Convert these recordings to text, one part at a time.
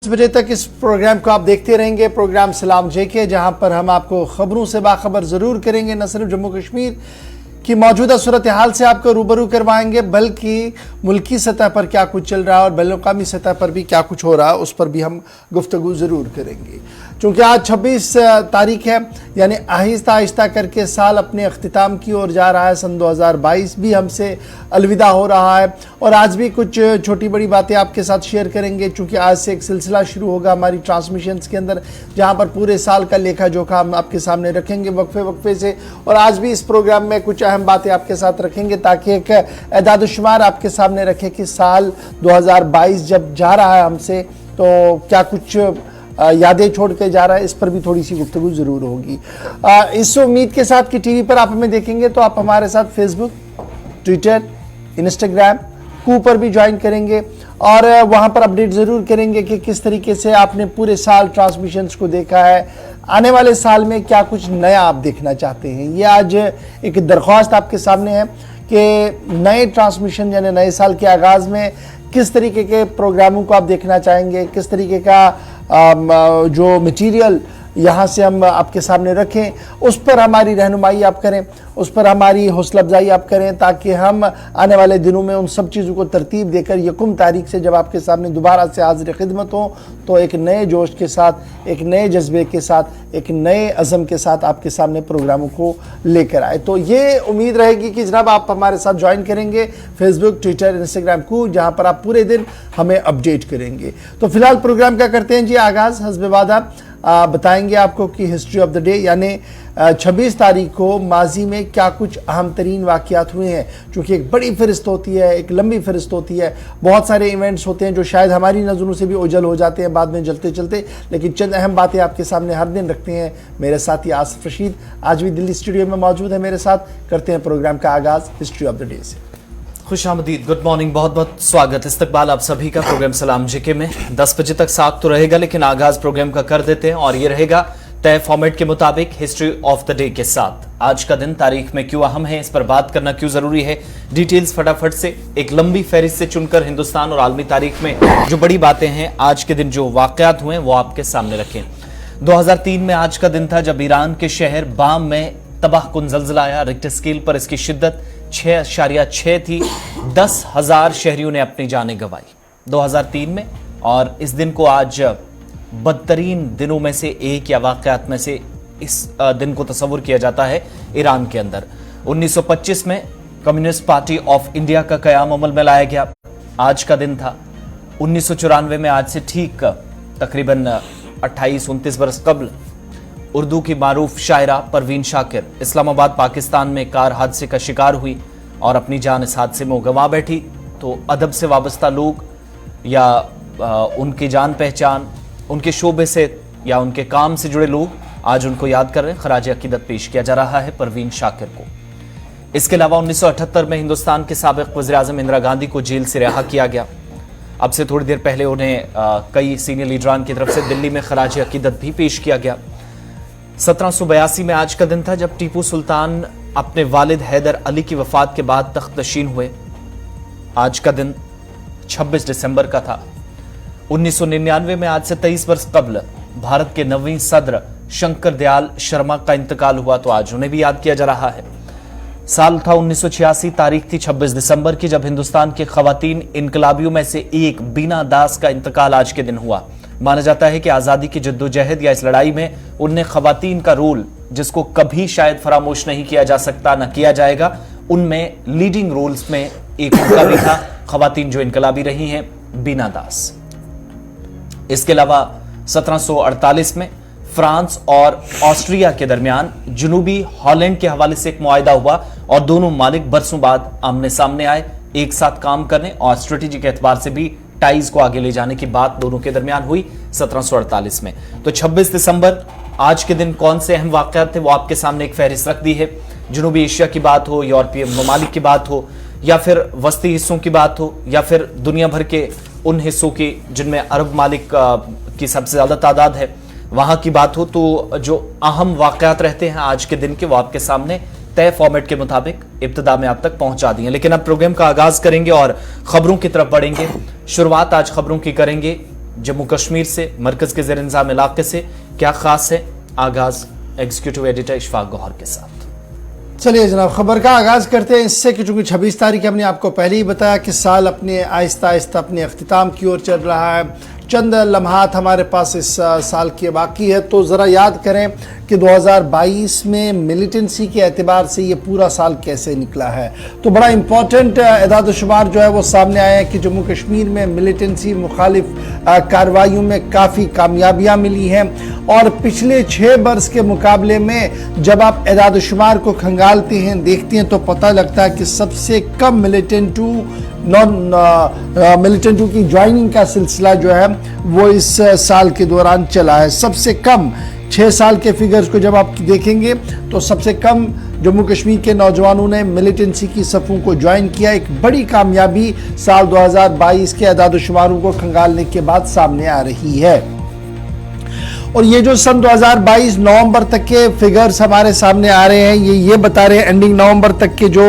बजे तक इस प्रोग्राम को आप देखते रहेंगे। प्रोग्राम सलाम जेके, जहां पर हम आपको खबरों से बाखबर जरूर करेंगे। न सिर्फ जम्मू कश्मीर की मौजूदा सूरत हाल से आपको रूबरू करवाएंगे, बल्कि मुल्की सतह पर क्या कुछ चल रहा है और बैनुल-अक़वामी सतह पर भी क्या कुछ हो रहा है, उस पर भी हम गुफ्तगू ज़रूर करेंगे। चूँकि आज 26 तारीख है, यानी आहिस्ता आहिस्ता करके साल अपने अख्तिताम की ओर जा रहा है। सन 2022 भी हमसे अलविदा हो रहा है और आज भी कुछ छोटी बड़ी बातें आपके साथ शेयर करेंगे। चूँकि आज से एक सिलसिला शुरू होगा हमारी ट्रांसमिशंस के अंदर, जहाँ पर पूरे साल का लेखा जोखा हम आपके सामने रखेंगे वक्फे वक्फे से। और आज भी इस प्रोग्राम में कुछ अहम बातें आपके साथ रखेंगे, ताकि एक एदाद शुमार आपके सामने रखे कि साल 2022 जब जा रहा है हमसे, तो क्या कुछ यादें छोड़ के जा रहा है, इस पर भी थोड़ी सी गुफ्तगू ज़रूर होगी। इस उम्मीद के साथ कि टीवी पर आप हमें देखेंगे, तो आप हमारे साथ फेसबुक, ट्विटर, इंस्टाग्राम, कू पर भी ज्वाइन करेंगे और वहाँ पर अपडेट ज़रूर करेंगे कि किस तरीके से आपने पूरे साल ट्रांसमिशंस को देखा है। आने वाले साल में क्या कुछ नया आप देखना चाहते हैं, ये आज एक दरख्वास्त आपके सामने है कि नए ट्रांसमिशन यानी नए साल के आगाज़ में किस तरीके के प्रोग्रामों को आप देखना चाहेंगे, किस तरीके का जो मटेरियल यहाँ से हम आपके सामने रखें, उस पर हमारी रहनुमाई आप करें, उस पर हमारी हौसला अफजाई आप करें, ताकि हम आने वाले दिनों में उन सब चीज़ों को तरतीब देकर यकम तारीख से जब आपके सामने दोबारा से हाजिर खिदमत हो, तो एक नए जोश के साथ, एक नए जज्बे के साथ, एक नए अज़म के साथ आपके सामने प्रोग्रामों को लेकर आए। तो ये उम्मीद रहेगी कि जनाब आप हमारे साथ ज्वाइन करेंगे फेसबुक, ट्विटर, इंस्टाग्राम को, जहाँ पर आप पूरे दिन हमें अपडेट करेंगे। तो फिलहाल प्रोग्राम क्या करते हैं जी, आगाज़ हस्बे वादा बताएंगे आपको कि हिस्ट्री ऑफ द डे, यानी 26 तारीख को माजी में क्या कुछ अहम तरीन वाक़यात हुए हैं। चूँकि एक बड़ी फ़हरिस्त होती है, एक लंबी फ़हरिस्त होती है, बहुत सारे इवेंट्स होते हैं जो शायद हमारी नज़रों से भी ओझल हो जाते हैं बाद में चलते चलते, लेकिन चंद अहम बातें आपके सामने हर दिन रखते हैं मेरे साथी आसिफ रशीद। आज भी दिल्ली स्टूडियो में मौजूद है मेरे साथ। करते हैं प्रोग्राम का आगाज़ हिस्ट्री ऑफ द डे से। खुशामदीद, गुड मॉर्निंग, बहुत बहुत स्वागत, इस्तकबाल आप सभी का प्रोग्राम सलाम जेके में। 10 बजे तक साथ तो रहेगा, लेकिन आगाज प्रोग्राम का कर देते हैं और ये रहेगा तय फॉर्मेट के मुताबिक हिस्ट्री ऑफ द डे के साथ। आज का दिन तारीख में क्यों अहम है, इस पर बात करना क्यों जरूरी है, डिटेल्स फटाफट से एक लंबी फहरिस्त से चुनकर हिंदुस्तान और आलमी तारीख में जो बड़ी बातें हैं आज के दिन, जो वाकयात हुए वो आपके सामने रखें। 2003 में आज का दिन था जब ईरान के शहर बाम में तबाहकुन ज़ल्ज़ला आया। रिक्टर स्केल पर इसकी शिद्दत 6.6 थी। 10,000 शहरियों ने अपनी जानें गंवाई 2003 में। और इस दिन को आज बदतरीन दिनों में से एक या वाक़यात में से इस दिन को तस्वुर किया जाता है ईरान के अंदर। 1925 में कम्युनिस्ट पार्टी ऑफ इंडिया का क़याम अमल में लाया गया। आज का दिन था। 1994 में आज से ठीक तकरीबन 28-29 बरस कबल उर्दू की मारूफ शायरा परवीन शाकिर इस्लामाबाद पाकिस्तान में कार हादसे का शिकार हुई और अपनी जान इस हादसे में गंवा बैठी। तो अदब से वाबस्ता लोग या उनकी जान पहचान, उनके शोबे से या उनके काम से जुड़े लोग आज उनको याद कर रहे हैं। खराज अकीदत पेश किया जा रहा है परवीन शाकिर को। इसके अलावा 1978 में हिंदुस्तान के साबिक वज़ीर-ए-आज़म इंदिरा गांधी को जेल से रिहा किया गया। अब से थोड़ी देर पहले उन्हें कई सीनियर लीडरान की तरफ से दिल्ली में खराज अकीदत भी पेश किया गया। 1782 में आज का दिन था जब टीपू सुल्तान अपने वालिद हैदर अली की वफात के बाद तख्त नशीन हुए। आज का दिन 26 दिसंबर का था। 1999 में आज से 23 वर्ष कबल भारत के नवीं सदर शंकर दयाल शर्मा का इंतकाल हुआ, तो आज उन्हें भी याद किया जा रहा है। साल था 1986, तारीख थी 26 दिसंबर की, जब हिंदुस्तान के खवातीन इनकलाबियों में से एक बीना दास का इंतकाल आज के दिन हुआ। माना जाता है कि आज़ादी की जद्दोजहद या इस लड़ाई में उनने खवातीन का रोल, जिसको कभी शायद फरामोश नहीं किया जा सकता, न किया जाएगा, उनमें लीडिंग रोल्स में एक उनका भी था। खवातीन जो इनकलाबी रही हैं, बीना दास। इसके अलावा 1748 में फ्रांस और ऑस्ट्रिया के दरमियान जनूबी हॉलैंड के हवाले से एक मुआहिदा हुआ और दोनों मालिक बरसों बाद आमने सामने आए, एक साथ काम करने और स्ट्रेटेजिक एतबार से भी टाइज को आगे ले जाने की बात दोनों के दरमियान हुई 1748 में। तो 26 दिसंबर आज के दिन कौन से अहम वाक़यात थे वो आपके सामने एक फहरिस्त रख दी है। जनूबी एशिया की बात हो, यूरोपीय ममालिक की बात हो, या फिर वस्ती हिस्सों की बात हो, या फिर दुनिया भर के उन हिस्सों की जिनमें अरब मालिक की सबसे ज़्यादा तादाद है, वहाँ की बात हो, तो जो अहम वाक़यात रहते हैं आज के दिन के वो आपके सामने तय फॉर्मेट के मुताबिक इब्तिदा में आप तक पहुंचा दिए। लेकिन अब प्रोग्राम का आगाज करेंगे और खबरों की तरफ बढ़ेंगे। शुरुआत आज खबरों की करेंगे जम्मू कश्मीर से, मरकज के ज़ेर इंतज़ाम इलाके से क्या खास है? आगाज एग्जीक्यूटिव एडिटर इशफाक गौहर के साथ। चलिए जनाब, खबर का आगाज़ करते हैं इससे कि चूँकि 26 तारीख हमने आपको पहले ही बताया कि साल अपने आहिस्ता आहिस्ता अपने अख्तिताम की ओर चल रहा है। चंद लम्हात हमारे पास इस साल के बाकी है, तो ज़रा याद करें कि 2022 में मिलिटेंसी के एतबार से ये पूरा साल कैसे निकला है। तो बड़ा इम्पॉर्टेंट एदाद शुमार जो है वो सामने आया है कि जम्मू कश्मीर में मिलिटेंसी मुखालिफ कार्रवाइयों में काफ़ी कामयाबियाँ मिली हैं, और पिछले 6 बरस के मुकाबले में जब आप एदाद शुमार को खंगालते हैं, देखते हैं, तो पता लगता है कि सबसे कम मिलिटेंटू की ज्वाइनिंग का सिलसिला जो है वो इस साल के दौरान चला है। सबसे कम 6 साल के फिगर्स को जब आप देखेंगे तो सबसे कम जम्मू कश्मीर के नौजवानों ने मिलिटेंसी की सफ़ों को ज्वाइन किया। एक बड़ी कामयाबी साल 2022 के अदाद शुमारों को खंगालने के बाद सामने आ रही है। और ये जो सन 2022 नवंबर तक के फिगर्स हमारे सामने आ रहे हैं, ये बता रहे हैं, एंडिंग नवंबर तक के जो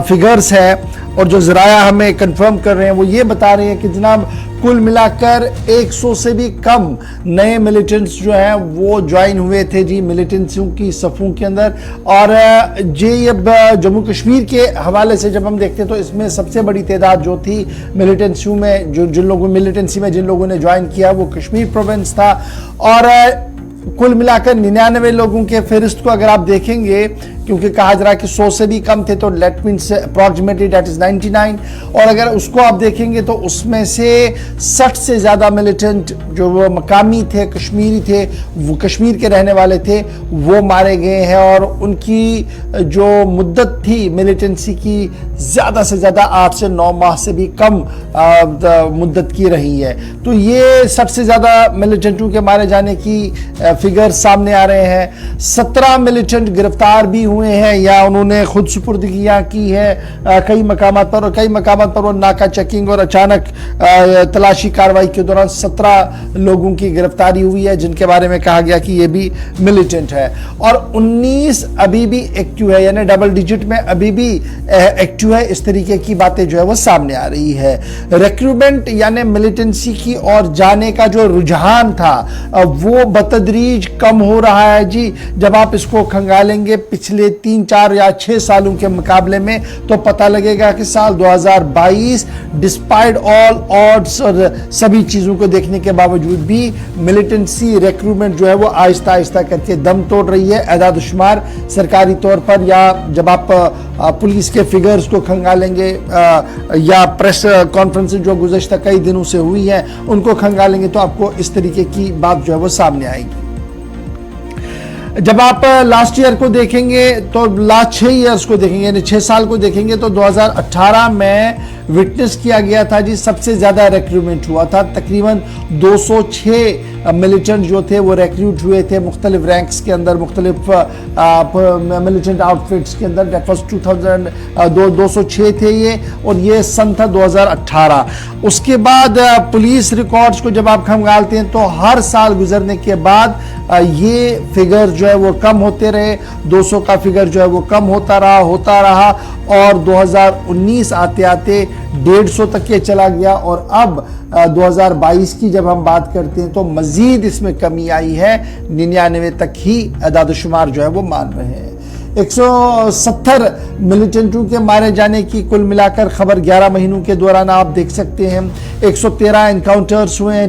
फिगर्स हैं और जो ज़राया हमें कंफर्म कर रहे हैं वो ये बता रहे हैं कि जनाब कुल मिलाकर 100 से भी कम नए मिलिटेंट्स जो हैं वो ज्वाइन हुए थे जी मिलिटेंट्सों की सफ़ों के अंदर। और ये जम्मू कश्मीर के हवाले से जब हम देखते हैं तो इसमें सबसे बड़ी तादाद जो थी मिलिटेंसी में जिन लोगों ने ज्वाइन किया वो कश्मीर प्रोविंस था। और कुल मिलाकर 99 लोगों के फहरिस्त को अगर आप देखेंगे, क्योंकि कहा जा रहा है कि 100 से भी कम थे, तो let means approximately that is 99। और अगर उसको आप देखेंगे तो उसमें से 60 से ज़्यादा मिलिटेंट जो वो मकामी थे, कश्मीरी थे, वो कश्मीर के रहने वाले थे, वो मारे गए हैं। और उनकी जो मुद्दत थी मिलिटेंसी की ज़्यादा से ज़्यादा 8 से 9 माह से भी कम मुद्दत की रही है। तो ये 60 से ज़्यादा मिलिटेंटों के मारे जाने की फिगर सामने आ रहे हैं। 17 मिलिटेंट गिरफ्तार भी हुए हैं या उन्होंने खुद सुपुर्दगियाँ की है कई मकामात पर, और कई मकामात पर वो नाका चेकिंग और अचानक तलाशी कार्रवाई के दौरान 17 लोगों की गिरफ्तारी हुई है, जिनके बारे में कहा गया कि ये भी मिलिटेंट है। और 19 अभी भी एक्टिव है, यानी डबल डिजिट में अभी भी एक्टिव है। इस तरीके की बातें जो है वो सामने आ रही है। रिक्रूटमेंट यानी मिलिटेंसी की और जाने का जो रुझान था वो बतदरीज कम हो रहा है जी। जब आप इसको खंगालेंगे पिछले 3, 4 या 6 सालों के मुकाबले में, तो पता लगेगा कि साल 2022 डिस्पाइट ऑल ऑड्स और सभी चीज़ों को देखने के बावजूद भी मिलिटेंसी रिक्रूटमेंट जो है वो आहिस्ता आहिस्ता करके दम तोड़ रही है। एदाद शुमार सरकारी तौर पर या जब आप पुलिस के फिगर्स को खंगालेंगे या प्रेस कॉन्फ्रेंस जो गुज़श्ता कई दिनों से हुई है उनको खंगालेंगे, तो आपको इस तरीके की बात जो है वो सामने आएगी। जब आप लास्ट ईयर को देखेंगे तो लास्ट 6 ईयर्स को देखेंगे, यानी 6 साल को देखेंगे, तो 2018 में विटनेस किया गया था जी सबसे ज़्यादा रिक्रूटमेंट हुआ था। तकरीबन 206 मिलिटेंट जो थे वो रिक्रूट हुए थे मुख्तलिफ रैंक्स के अंदर, मुख्तलिफ मिलिटेंट आउटफिट्स के अंदर। डेट वॉज 206 थे ये, और ये सन था 2018। उसके बाद पुलिस रिकॉर्ड्स को जब आप खंगालते हैं तो हर साल गुजरने के बाद ये फिगर जो है वो कम होते रहे। 200 का फिगर जो है वो कम होता रहा और 2019 आते आते 150 तक के चला गया। और अब 2022 की जब हम बात करते हैं तो मजीद इसमें कमी आई है, 99 तक ही अदाद शुमार जो है वो मान रहे हैं। 170 मिलिटेंटों के मारे जाने की कुल मिलाकर खबर 11 महीनों के दौरान आप देख सकते हैं। 113 एनकाउंटर्स हुए हैं,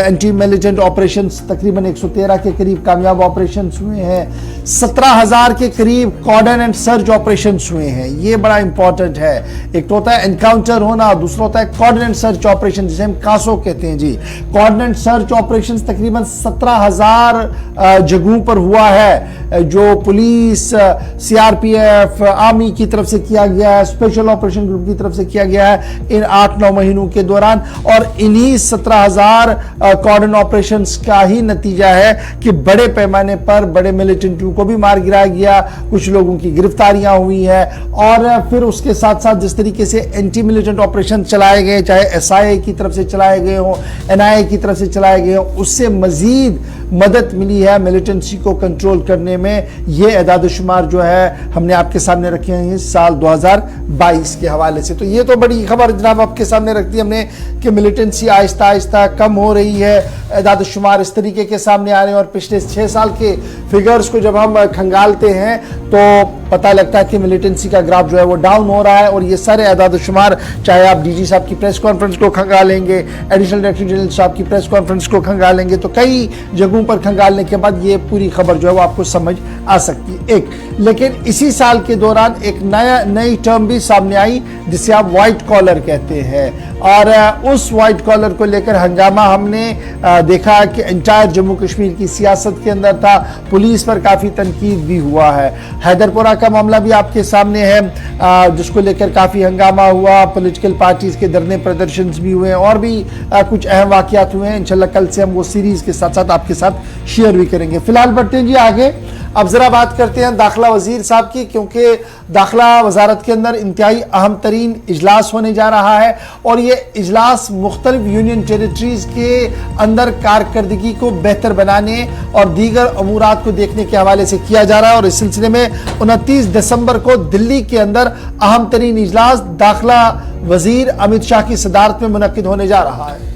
एंटी मिलिटेंट ऑपरेशंस तकरीबन 113 के करीब कामयाब ऑपरेशंस हुए हैं। 17,000 के करीब कॉर्डन एंड सर्च ऑपरेशंस हुए हैं। ये बड़ा इंपॉर्टेंट है। एक तो होता है एनकाउंटर होना, दूसरा होता है कॉर्डन एंड सर्च ऑपरेशन, जिसे हम कासो कहते हैं जी। कॉर्डन एंड सर्च ऑपरेशंस तकरीबन 17,000 जगहों पर हुआ है, जो पुलिस, सीआरपीएफ, आर्मी की तरफ से किया गया है, स्पेशल ऑपरेशन ग्रुप की तरफ से किया गया है इन 8-9 महीनों के दौरान। और इन्हीं 17,000 कॉर्डन ऑपरेशंस का ही नतीजा है कि बड़े पैमाने पर बड़े मिलिटेंटों को भी मार गिराया गया, कुछ लोगों की गिरफ्तारियां हुई हैं। और फिर उसके साथ साथ जिस तरीके से एंटी मिलिटेंट ऑपरेशन चलाए गए, चाहे एसआईए की तरफ से चलाए गए हों, एनआईए की तरफ से चलाए गए हों, उससे मजीद मदद मिली है मिलिटेंसी को कंट्रोल करने میں یہ اعداد و شمار جو ہے ہم نے آپ کے سامنے رکھے ہیں سال 2022 کے حوالے سے. تو یہ تو بڑی خبر جناب آپ کے سامنے رکھ دی ہم نے کہ ملیٹنسی آہستہ آہستہ کم ہو رہی ہے. اعداد و شمار اس طریقے کے سامنے آ رہے ہیں اور پچھلے 6 سال کے فگرز کو جب ہم کھنگالتے ہیں تو پتہ لگتا ہے کہ ملیٹنسی کا گراف جو ہے وہ ڈاؤن ہو رہا ہے. اور یہ سارے اعداد و شمار چاہے آپ ڈی جی صاحب کی پریس کانفرنس کو کھنگالیں گے, ایڈیشنل ڈائریکٹر جنرل صاحب کی پریس کانفرنس کو کھنگالیں گے, تو کئی جگہوں پر کھنگالنے کے بعد یہ پوری خبر جو ہے وہ آپ کو سمجھ آ سکتی ہے. لیکن اسی سال کے دوران ایک نئی ٹرم بھی سامنے آئی جسے آپ وائٹ کالر کہتے ہیں, اور اس وائٹ کالر کو لے کر ہنگامہ ہم نے دیکھا کہ انٹائر جموں کشمیر کی سیاست کے اندر تھا. پولیس پر کافی تنقید بھی ہوا ہے. حیدر پورہ کا معاملہ بھی آپ کے سامنے ہے جس کو لے کر کافی ہنگامہ ہوا. پولیٹیکل پارٹیز کے دھرنے پردرشنز بھی ہوئے اور بھی کچھ اہم واقعات ہوئے ہیں. انشاءاللہ کل سے ہم وہ سیریز کے ساتھ ساتھ آپ کے ساتھ شیئر بھی کریں گے. فی الحال بڑھتے ہیں جی آگے. اب ذرا بات کرتے ہیں داخلہ وزیر صاحب کی, کیونکہ داخلہ وزارت کے اندر انتہائی اہم ترین اجلاس ہونے جا رہا ہے اور یہ اجلاس مختلف یونین ٹیریٹریز کے اندر کارکردگی کو بہتر بنانے اور دیگر امورات کو دیکھنے کے حوالے سے کیا جا رہا ہے. اور اس سلسلے میں 29 دسمبر کو دلی کے اندر اہم ترین اجلاس داخلہ وزیر امت شاہ کی صدارت میں منعقد ہونے جا رہا ہے.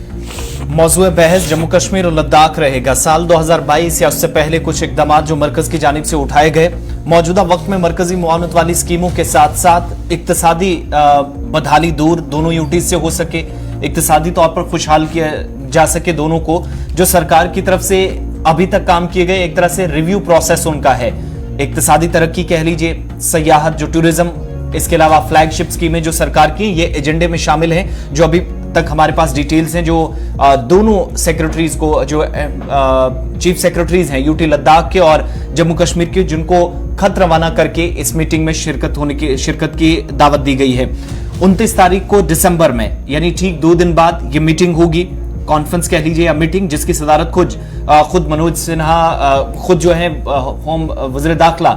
موضوع بحث جموں کشمیر اور لداخ رہے گا. سال 2022 یا اس سے پہلے کچھ اقدامات جو مرکز کی جانب سے اٹھائے گئے, موجودہ وقت میں مرکزی معاونت والی اسکیموں کے ساتھ ساتھ اقتصادی بدحالی دور دونوں یوٹیز سے ہو سکے, اقتصادی طور پر خوشحال کیا جا سکے دونوں کو. جو سرکار کی طرف سے ابھی تک کام کیے گئے ایک طرح سے ریویو پروسیس ان کا ہے. اقتصادی ترقی کہہ لیجئے, سیاحت, جو ٹورزم, اس کے علاوہ فلیگ شپ اسکیمیں جو سرکار کی یہ ایجنڈے میں شامل ہیں. جو ابھی تک ہمارے پاس ڈیٹیلز ہیں جو دونوں سیکرٹریز کو, جو چیف سیکرٹریز ہیں یوٹی لداخ کے اور جموں کشمیر کے, جن کو خط روانہ کر کے اس میٹنگ میں شرکت کی دعوت دی گئی ہے. 29 تاریخ کو دسمبر میں یعنی ٹھیک 2 دن بعد یہ میٹنگ ہوگی, کانفرنس کہہ لیجئے یا میٹنگ, جس کی صدارت خود منوج سنہا, خود جو ہیں ہوم وزیر داخلہ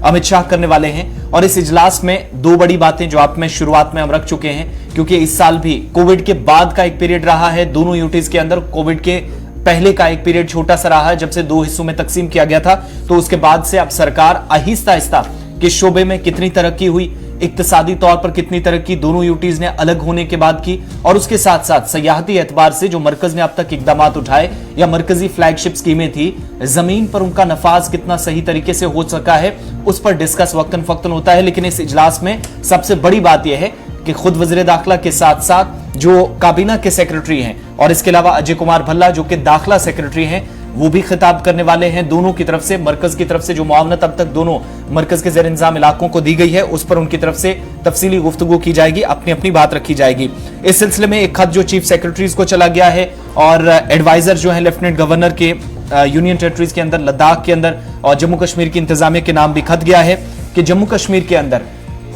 امت شاہ کرنے والے ہیں. اور اس اجلاس میں 2 بڑی باتیں جو آپ میں شروعات میں ہم رکھ چکے ہیں, کیونکہ اس سال بھی کووڈ کے بعد کا ایک پیریڈ رہا ہے دونوں یوٹیز کے اندر. کووڈ کے پہلے کا ایک پیریڈ چھوٹا سا رہا ہے جب سے 2 حصوں میں تقسیم کیا گیا تھا, تو اس کے بعد سے اب سرکار آہستہ آہستہ کس شعبے میں کتنی ترقی ہوئی, اقتصادی طور پر کتنی ترقی دونوں یوٹیز نے الگ ہونے کے بعد کی, اور اس کے ساتھ ساتھ سیاحتی اعتبار سے جو مرکز نے اب تک اقدامات اٹھائے یا مرکزی فلیگ شپ اسکیمیں تھی, زمین پر ان کا نفاذ کتنا صحیح طریقے سے ہو سکا ہے, اس پر ڈسکس وقتاً فوقتاً ہوتا ہے. لیکن اس اجلاس میں سب سے بڑی بات یہ ہے کہ خود وزیر داخلہ کے ساتھ ساتھ جو کابینہ کے سیکرٹری ہیں اور اس کے علاوہ اجے کمار بھلا جو کہ داخلہ سیکرٹری ہیں, وہ بھی خطاب کرنے والے ہیں. دونوں کی طرف سے, مرکز کی طرف سے جو معاونت اب تک دونوں مرکز کے زیر انتظام علاقوں کو دی گئی ہے, اس پر ان کی طرف سے تفصیلی گفتگو کی جائے گی, اپنی اپنی بات رکھی جائے گی. اس سلسلے میں ایک خط جو چیف سیکرٹریز کو چلا گیا ہے اور ایڈوائزر جو ہیں لیفٹیننٹ گورنر کے یونین ٹیریٹریز کے اندر, لداخ کے اندر اور جموں کشمیر کی انتظامیہ کے نام بھی خط گیا ہے کہ جموں کشمیر کے اندر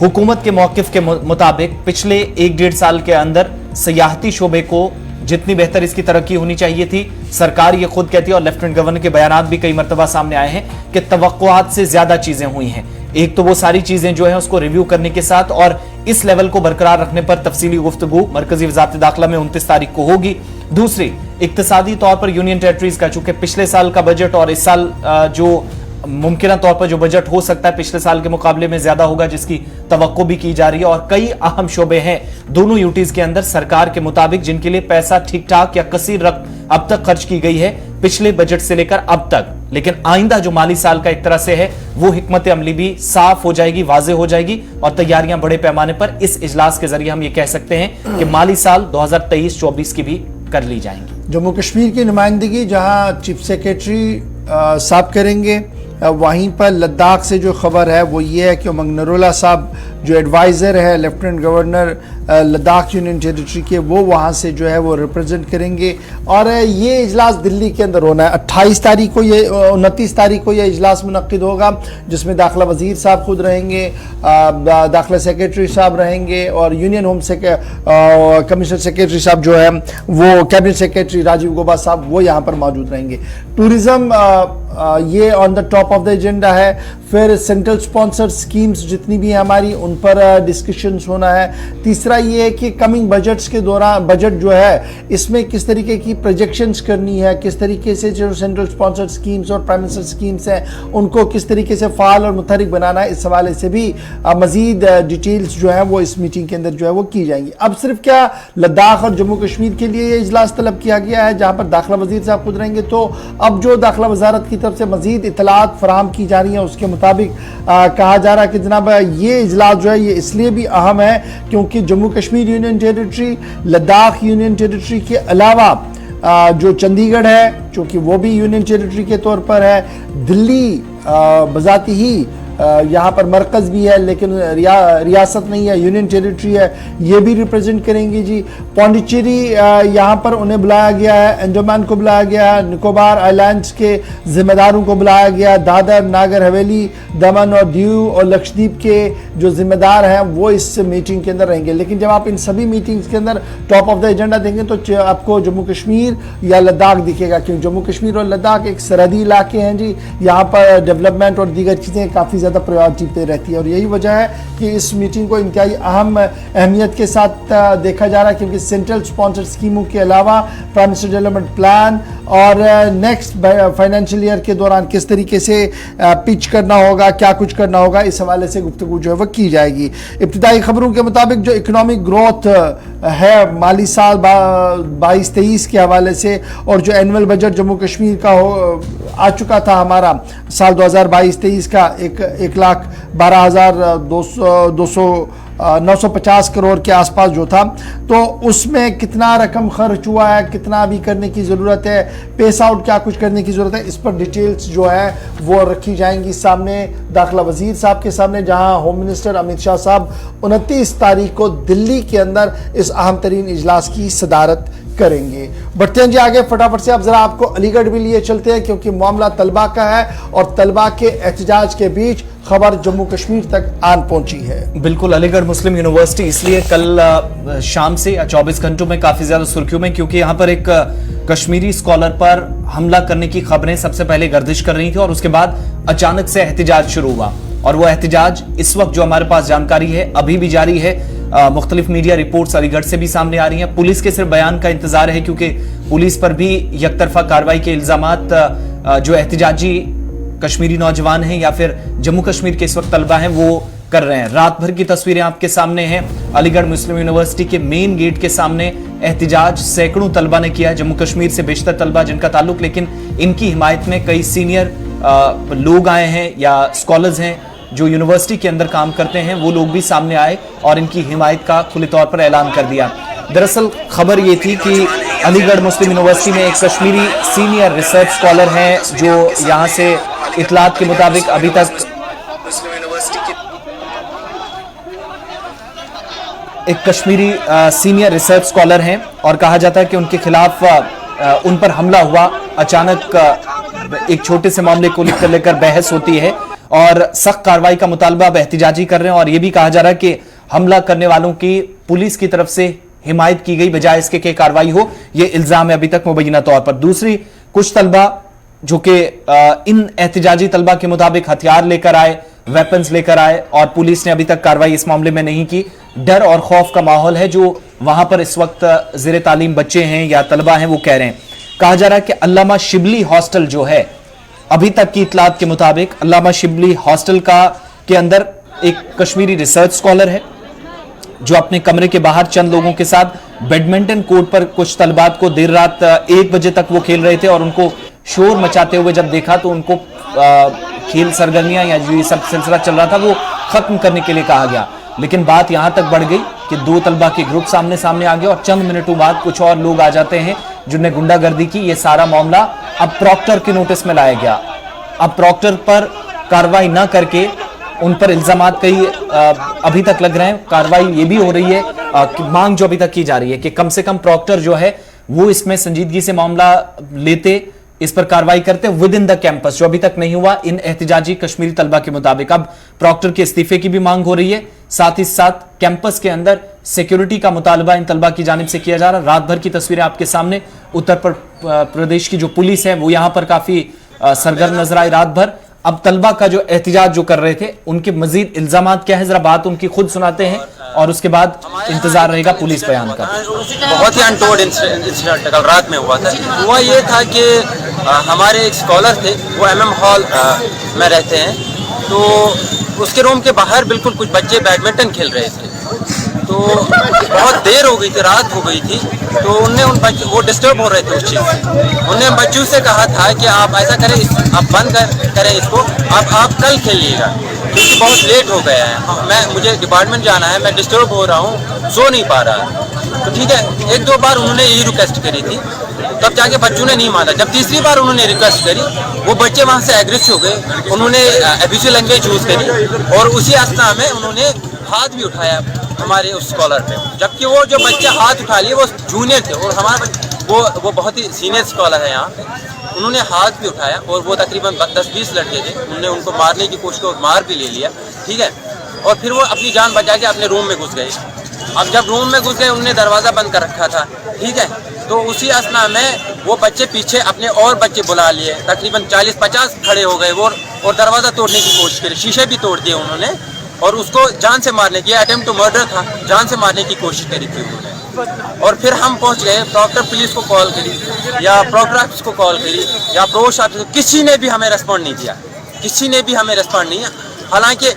حکومت کے موقف کے مطابق پچھلے 1-1.5 سال کے اندر سیاحتی شعبے کو جتنی بہتر اس کی ترقی ہونی چاہیے تھی, سرکار یہ خود کہتی ہے اور لیفٹیننٹ گورنر کے بیانات بھی کئی مرتبہ سامنے آئے ہیں کہ توقعات سے زیادہ چیزیں ہوئی ہیں. ایک تو وہ ساری چیزیں جو ہیں اس کو ریویو کرنے کے ساتھ اور اس لیول کو برقرار رکھنے پر تفصیلی گفتگو مرکزی وزارت داخلہ میں 29 تاریخ کو ہوگی. دوسری, اقتصادی طور پر یونین ٹیریٹریز کا, چونکہ پچھلے سال کا بجٹ اور اس سال جو ممکنہ طور پر جو بجٹ ہو سکتا ہے پچھلے سال کے مقابلے میں زیادہ ہوگا, جس کی توقع بھی کی جا رہی ہے. اور کئی اہم شعبے ہیں دونوں یوٹیز کے اندر سرکار کے مطابق جن کے لیے پیسہ ٹھیک ٹھاک یا کثیر رقم اب تک خرچ کی گئی ہے پچھلے بجٹ سے لے کر اب تک. لیکن آئندہ جو مالی سال کا ایک طرح سے ہے وہ حکمت عملی بھی صاف ہو جائے گی, واضح ہو جائے گی, اور تیاریاں بڑے پیمانے پر اس اجلاس کے ذریعے ہم یہ کہہ سکتے ہیں کہ مالی سال 2023-24 کی بھی کر لی جائیں گی. جموں کشمیر کی نمائندگی جہاں چیف سیکرٹری صاحب کریں گے, وہیں پر لداخ سے جو خبر ہے وہ یہ ہے کہ امنگ نرولا صاحب جو ایڈوائزر ہے lieutenant governor Ladakh union territory کے, وہ وہاں سے جو ہے وہ ریپرزینٹ کریں گے. اور یہ اجلاس دلی کے اندر ہونا ہے. 28 تاریخ کو یہ 29 تاریخ کو یہ اجلاس منعقد ہوگا جس میں داخلہ وزیر صاحب خود رہیں گے, داخلہ سیکرٹری صاحب رہیں گے اور یونین ہوم کمشنر سیکرٹری صاحب جو ہے وہ کیبنٹ سیکرٹری راجیو گوبا صاحب وہ یہاں پر موجود رہیں گے. ٹورزم یہ on the top of the agenda ہے. پھر سینٹرل سپانسر سکیمز جتنی بھی ہیں ہماری ان پر ڈسکشنز ہونا ہے. تیسرا ये है कि कमिंग बजट्स के दौरान बजट जो है इसमें किस तरीके की प्रोजेक्शंस करनी है, किस तरीके से जो सेंट्रल स्पॉन्सर्ड स्कीम्स और प्राइम मिनिस्टर स्कीम्स हैं उनको किस तरीके से फाल और मुतहरिक बनाना है, इस हवाले से भी मजीद डिटेल्स जो है वो इस मीटिंग के अंदर जो है वो की जाएंगी। अब सिर्फ क्या लद्दाख और जम्मू कश्मीर के लिए ये इजलास तलब किया गया है जहाँ पर दाखिला वजीर साहब खुद रहेंगे, तो अब जो दाखिला वजारत की तरफ से मजीद इतलात फराहम की जा रही है उसके मुताबिक कहा जा रहा है कि जनाब ये इजलास जो है ये इसलिए भी अहम है क्योंकि Jammu Kashmir union territory, Ladakh union territory के अलावा जो चंडीगढ़ है चूँकि वो भी यूनियन टेरिटरी के तौर पर है, दिल्ली बजाती ही यहाँ पर मरकज़ भी है लेकिन रियासत नहीं है, यूनियन टेरिटरी है, ये भी रिप्रेजेंट करेंगी जी। पौंडीचेरी यहाँ पर उन्हें बुलाया गया है, अंडमान को बुलाया गया है, निकोबार आइलैंड्स के ज़िम्मेदारों को बुलाया गया, दादर नागर हवेली, दमन और दीव और लक्षद्वीप के जो ज़िम्मेदार हैं वो इस मीटिंग के अंदर रहेंगे। लेकिन जब आप इन सभी मीटिंग्स के अंदर टॉप ऑफ द एजेंडा देंगे तो आपको जम्मू कश्मीर या लद्दाख दिखेगा, क्योंकि जम्मू कश्मीर और लद्दाख एक सरहदी इलाके हैं जी, यहाँ पर डेवलपमेंट और दीगर चीज़ें काफ़ी ज़्यादा प्रायोरिटी पे रहती है और यही वजह है कि इस मीटिंग को इंतहाई अहम अहमियत के साथ देखा जा रहा है क्योंकि सेंट्रल स्पॉन्सर्ड स्कीमों के अलावा प्राइम मिनिस्टर डेवलपमेंट प्लान और नेक्स्ट फाइनेंशियल ईयर के दौरान किस तरीके से पिच करना होगा, क्या कुछ करना होगा, इस हवाले से गुफ्तगू जो है वह की जाएगी। इब्तिदाई खबरों के मुताबिक जो इकोनॉमिक ग्रोथ है माली साल 22-23 के हवाले से और जो एनुअल बजट जम्मू कश्मीर का आ चुका था हमारा साल 2022-23 का 1,12,950 करोड़ के आसपास जो था, तो उसमें कितना रकम खर्च हुआ है, कितना अभी करने की ज़रूरत है, पेस आउट क्या कुछ करने की ज़रूरत है, इस पर डिटेल्स जो है वो रखी जाएंगी सामने दाखिला वजीर साहब के सामने, जहां होम मिनिस्टर अमित शाह साहब 29 तारीख को दिल्ली के अंदर इस अहम तरीन इजलास की सदारत करेंगे। बढ़ते हैं जी आगे फटाफट से। अब जरा आपको अलीगढ़ भी लिए चलते हैं क्योंकि मामला तलबा का है और तलबा के एहतजाज के बीच खबर जम्मू कश्मीर तक आन पहुंची है। बिल्कुल, अलीगढ़ मुस्लिम यूनिवर्सिटी इसलिए कल शाम से 24 घंटों में काफी ज्यादा सुर्खियों में क्योंकि यहाँ पर एक कश्मीरी स्कॉलर पर हमला करने की खबरें सबसे पहले गर्दिश कर रही थी और उसके बाद अचानक से एहतजाज शुरू हुआ और वो एहतजाज इस वक्त जो हमारे पास जानकारी है अभी भी जारी है। मुख्तलिफ मीडिया रिपोर्ट्स अलीगढ़ से भी सामने आ रही हैं। पुलिस के सिर्फ बयान का इंतजार है क्योंकि पुलिस पर भी यकतरफा कार्रवाई के इल्जामात जो एहतजाजी कश्मीरी नौजवान हैं या फिर जम्मू कश्मीर के इस वक्त तलबा हैं वो कर रहे हैं। रात भर की तस्वीरें आपके सामने हैं। अलीगढ़ मुस्लिम यूनिवर्सिटी के मेन गेट के सामने एहतजाज सैकड़ों तलबा ने किया, जम्मू कश्मीर से बेशतर तलबा जिनका ताल्लुक, लेकिन इनकी हिमायत में कई सीनियर लोग आए हैं या स्कॉलर्स हैं जो यूनिवर्सिटी के अंदर काम करते हैं, वो लोग भी सामने आए और इनकी हिमायत का खुले तौर पर ऐलान कर दिया। दरअसल खबर ये थी कि अलीगढ़ मुस्लिम यूनिवर्सिटी में एक कश्मीरी सीनियर रिसर्च स्कॉलर हैं जो यहाँ से इतलात के मुताबिक अभी तक एक कश्मीरी सीनियर रिसर्च स्कॉलर हैं और कहा जाता है कि उनके खिलाफ उन पर हमला हुआ। अचानक एक छोटे से मामले को लेकर बहस होती है और सख्त कार्रवाई का मुतालबा अब एहतिजाजी कर रहे हैं और यह भी कहा जा रहा है कि हमला करने वालों की पुलिस की तरफ से हिमायत की गई बजाय इसके कि कार्रवाई हो। यह इल्जाम है अभी तक मुबैना तौर पर। दूसरी, कुछ तलबा जो कि इन एहतिजाजी तलबा के मुताबिक हथियार लेकर आए, वेपन्स लेकर आए और पुलिस ने अभी तक कार्रवाई इस मामले में नहीं की। डर और खौफ का माहौल है जो वहां पर इस वक्त ज़ेरे तालीम बच्चे हैं या तलबा हैं वो कह रहे हैं। कहा जा रहा है कि अल्लामा शिबली हॉस्टल जो है, अभी तक की इतलात के मुताबिक अल्लामा शिबली हॉस्टल के अंदर एक कश्मीरी रिसर्च स्कॉलर है जो अपने कमरे के बाहर चंद लोगों के साथ बैडमिंटन कोर्ट पर कुछ तलबात को देर रात 1 बजे तक वो खेल रहे थे और उनको शोर मचाते हुए जब देखा तो उनको खेल सरगर्मियां या जो ये सब सिलसिला चल रहा था वो खत्म करने के लिए कहा गया। लेकिन बात यहां तक बढ़ गई कि 2 तलबा के ग्रुप सामने आ गए और चंद मिनटों बाद कुछ और लोग आ जाते हैं जिन्होंने गुंडागर्दी की। ये सारा मामला अब प्रॉक्टर के नोटिस में लाया गया। अब प्रॉक्टर पर कार्रवाई न करके उन पर इल्जामात कई अभी तक लग रहे हैं। कार्रवाई ये भी हो रही है मांग जो अभी तक की जा रही है कि कम से कम प्रॉक्टर जो है वो इसमें संजीदगी से मामला लेते, इस पर कार्रवाई करते विद इन द कैंपस, जो अभी तक नहीं हुआ इन एहतिजाजी कश्मीरी तलबा के मुताबिक। अब प्रॉक्टर के इस्तीफे की भी मांग हो रही है, साथ ही साथ कैंपस के अंदर सिक्योरिटी का मुतालबा इन तलबा की जानिब से किया जा रहा है। रात भर की तस्वीरें आपके सामने। उत्तर प्रदेश की जो पुलिस है वो यहां पर काफी सरगर्म नजर आई रात भर। अब तलबा का जो एहतिजाज जो कर रहे थे उनके मजीद इल्जामात क्या है, जरा बात उनकी खुद सुनाते हैं اور اس کے بعد انتظار رہے گا پولیس بیان کا. بہت ہی انٹولڈ انسیڈنٹ کل رات میں ہوا تھا. ہوا یہ تھا کہ ہمارے ایک اسکالر تھے, وہ MM ہال میں رہتے ہیں, تو اس کے روم کے باہر بالکل کچھ بچے بیڈمنٹن کھیل رہے تھے. تو بہت دیر ہو گئی تھی, رات ہو گئی تھی, تو انہوں نے ان بچوں وہ ڈسٹرب ہو رہے تھے اس چیز سے. انہوں نے بچوں سے کہا تھا کہ آپ ایسا کریں, آپ بند کریں اس کو, آپ کل کھیلیے گا کیونکہ بہت لیٹ ہو گیا ہے, مجھے ڈپارٹمنٹ جانا ہے, میں ڈسٹرب ہو رہا ہوں, سو نہیں پا رہا. تو ٹھیک ہے, ایک دو بار انہوں نے یہی ریکویسٹ کری تھی, تب جا کے بچوں نے نہیں مانا. جب تیسری بار انہوں نے ریکویسٹ کری, وہ بچے وہاں سے ایگریسو ہو گئے, انہوں نے ابیوزو لینگویج یوز کری, اور اسی اسنا میں انہوں نے ہاتھ بھی اٹھایا ہمارے اس اسکالر پہ. جبکہ وہ جو بچے ہاتھ اٹھا لیے وہ جونیئر تھے, اور ہمارا وہ بہت ہی سینئر اسکالر ہے یہاں پہ. انہوں نے ہاتھ بھی اٹھایا, اور وہ تقریباً 10-20 لڑکے تھے, انہوں نے ان کو مارنے کی کوشش کی اور مار بھی لے لیا. ٹھیک ہے, اور پھر وہ اپنی جان بچا کے اپنے روم میں گھس گئے. اب جب روم میں گھس گئے, انہوں نے دروازہ بند کر رکھا تھا. ٹھیک ہے, تو اسی اسنا میں وہ بچے پیچھے اپنے اور بچے بلا لیے, تقریباً 40-50 کھڑے ہو گئے وہ, اور دروازہ توڑنے کی کوشش کری, شیشے بھی توڑ دیے انہوں نے, اور اس کو جان سے مارنے کی, اٹیمپٹ ٹو مرڈر تھا, جان سے مارنے کی کوشش کری تھی انہوں نے. اور پھر ہم پہنچ گئے, پراکٹر پولیس کو کال کری, یا پراکٹر آفس کو کال کری, یا پروش آفس کو, کسی نے بھی ہمیں ریسپونڈ نہیں دیا, کسی نے بھی ہمیں ریسپونڈ نہیں. حالانکہ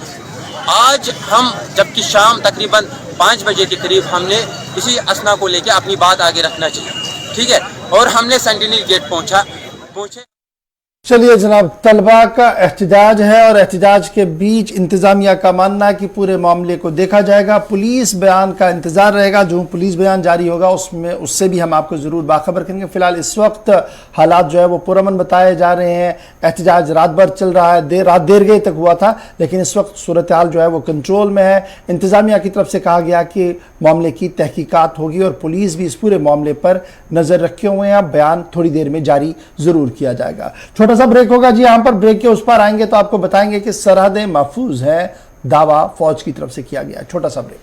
آج ہم جبکہ شام تقریباً 5 بجے کے قریب ہم نے اسی اسنا کو لے کے اپنی بات آگے رکھنا چاہیے. ٹھیک ہے, اور ہم نے سینٹینل گیٹ پہنچے. چلیے جناب, طلباء کا احتجاج ہے اور احتجاج کے بیچ انتظامیہ کا ماننا ہے کہ پورے معاملے کو دیکھا جائے گا, پولیس بیان کا انتظار رہے گا. جو پولیس بیان جاری ہوگا اس سے بھی ہم آپ کو ضرور باخبر کریں گے. فی الحال اس وقت حالات جو ہے وہ پرامن بتائے جا رہے ہیں. احتجاج رات بھر چل رہا ہے, رات دیر گئی تک ہوا تھا, لیکن اس وقت صورتحال جو ہے وہ کنٹرول میں ہے. انتظامیہ کی طرف سے کہا گیا کہ معاملے کی تحقیقات ہوگی, اور پولیس بھی اس پورے معاملے پر نظر رکھے ہوئے ہیں. بیان تھوڑی دیر میں جاری ضرور کیا جائے گا. چھوٹا سا بریک ہوگا جی, یہاں پر بریک کے اس پر آئیں گے تو آپ کو بتائیں گے کہ سرحدیں محفوظ ہیں, دعویٰ فوج کی طرف سے کیا گیا. چھوٹا سا بریک.